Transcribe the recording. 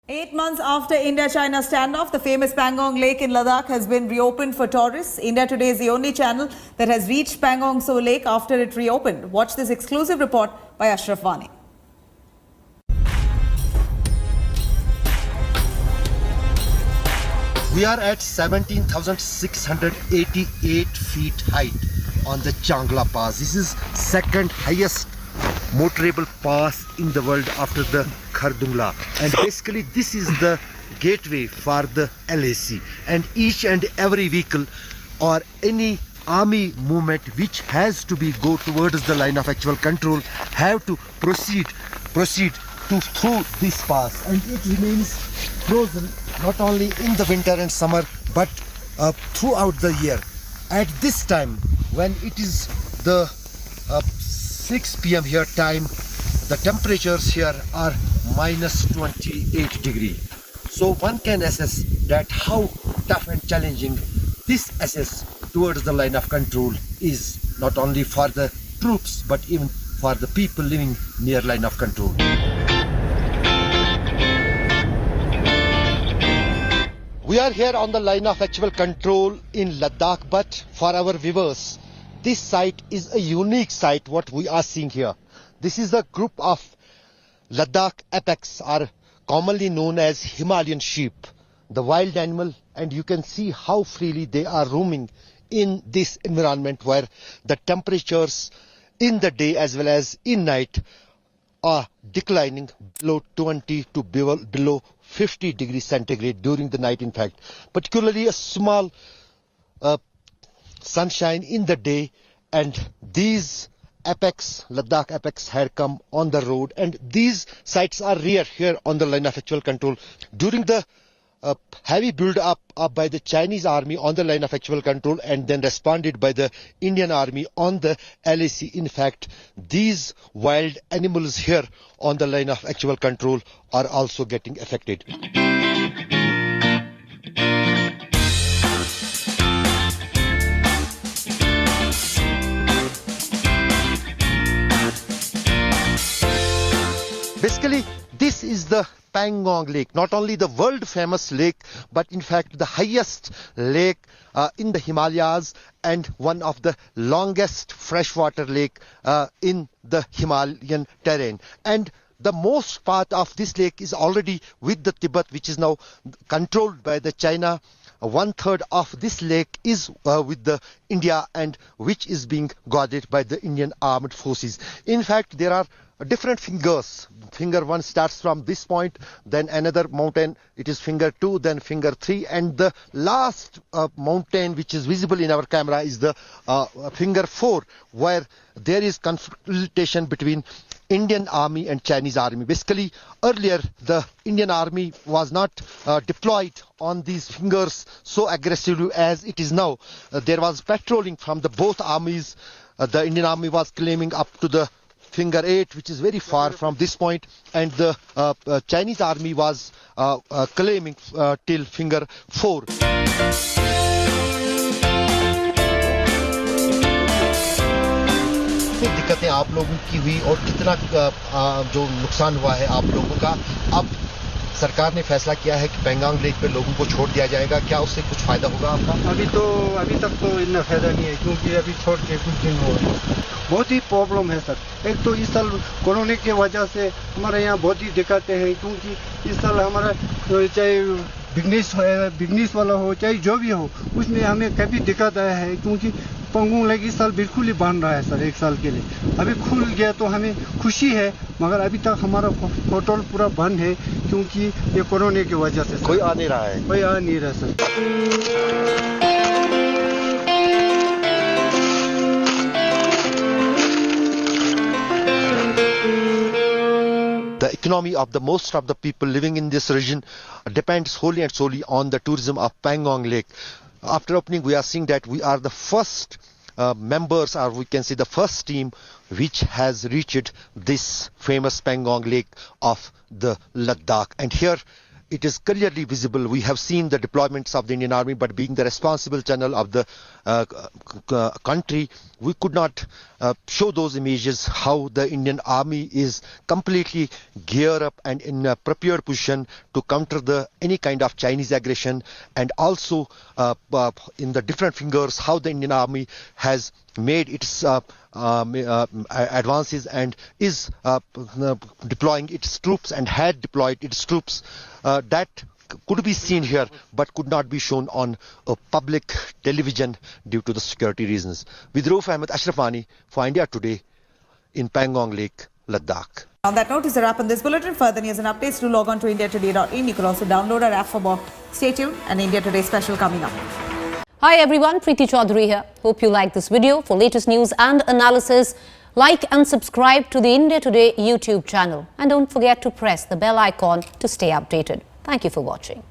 8 months after India-China standoff, the famous Pangong Lake in Ladakh has been reopened for tourists. India Today is the only channel that has reached Pangong Tso Lake after it reopened. Watch this exclusive report by Ashraf Wani. We are at 17,688 feet height on the Changla Pass. This is second highest motorable pass in the world after the Khardungla, and basically this is the gateway for the LAC, and each and every vehicle or any army movement which has to be go towards the line of actual control have to proceed through this pass, and it remains frozen not only in the winter and summer but throughout the year. At this time, when it is the 6 p.m. here time, the temperatures here are minus 28 degrees. So one can assess that how tough and challenging this access towards the line of control is, not only for the troops but even for the people living near line of control. We are here on the line of actual control in Ladakh, but for our viewers, this site is a unique site what we are seeing here. This is a group of Ladakh ibex, or commonly known as Himalayan sheep, the wild animal, and you can see how freely they are roaming in this environment where the temperatures in the day as well as in night are declining below 20 to below 50 degrees centigrade during the night. In fact, particularly a small sunshine in the day, and these Ladakh apex had come on the road, and these sites are rare here on the line of actual control. During the heavy build up by the Chinese army on the line of actual control and then responded by the Indian army on the LAC, in fact these wild animals here on the line of actual control are also getting affected. Basically, this is the Pangong Lake, not only the world famous lake, but in fact the highest lake in the Himalayas and one of the longest freshwater lake in the Himalayan terrain. And the most part of this lake is already with the Tibet, which is now controlled by the China. 1/3 of this lake is with the India, and which is being guarded by the Indian armed forces. In fact, there are different fingers. Finger 1 starts from this point, then another mountain, it is finger 2, then finger 3, and the last mountain which is visible in our camera is the finger 4, where there is confrontation between Indian army and Chinese army. Basically, earlier the Indian army was not deployed on these fingers so aggressively as it is now. There was patrolling from the both armies. The Indian army was claiming up to the finger 8, which is very far from this point, and the Chinese army was claiming till finger 4. कितनी दिक्कतें आप लोगों की हुई और कितना जो नुकसान हुआ है आप लोगों का, अब सरकार ने फैसला किया है कि पेंगोंग लेक पे लोगों को छोड़ दिया जाएगा, क्या उससे कुछ फायदा होगा आपका? अभी तक तो इतना फायदा नहीं है, क्योंकि अभी छोड़ के कुछ दिन हो रहा है। बहुत ही प्रॉब्लम है सर। एक तो इस साल कोरोना की वजह से हमारे यहाँ बहुत ही दिक्कतें हैं, क्योंकि इस साल हमारा चाहे बिजनेस वाला हो चाहे जो भी हो, उसमें हमें काफ़ी दिक्कत आया है, क्योंकि पेंगोंग लेक इस साल बिल्कुल ही बंद रहा है सर 1 साल के लिए। अभी खुल गया तो हमें खुशी है, मगर अभी तक हमारा होटल पूरा बंद है, क्योंकि ये कोरोना की वजह से। कोई आ नहीं रहा है? कोई आ नहीं रहा sir. The economy of the most of the people living in this region depends wholly and solely on the tourism of Pangong Lake. After opening, we are seeing that we are the first members, or we can say the first team which has reached this famous Pangong Lake of the Ladakh. And here it is clearly visible. We have seen the deployments of the Indian Army, but being the responsible channel of the country, we could not show those images how the Indian Army is completely geared up and in a prepared position to counter any kind of Chinese aggression, and also in the different fingers how the Indian Army has made its advances and is deploying its troops and had deployed its troops. That could be seen here but could not be shown on public television due to the security reasons. With Rauf Ahmed, Ashraf Mani for India Today in Pangong Lake, Ladakh. On that note, is a wrap on this bulletin. Further news and updates, do log on to indiatoday.in. You can also download our app for more. Stay tuned, and India Today special coming up. Hi everyone, Preeti Chaudhary here. Hope you like this video. For latest news and analysis, like and subscribe to the India Today YouTube channel. And don't forget to press the bell icon to stay updated. Thank you for watching.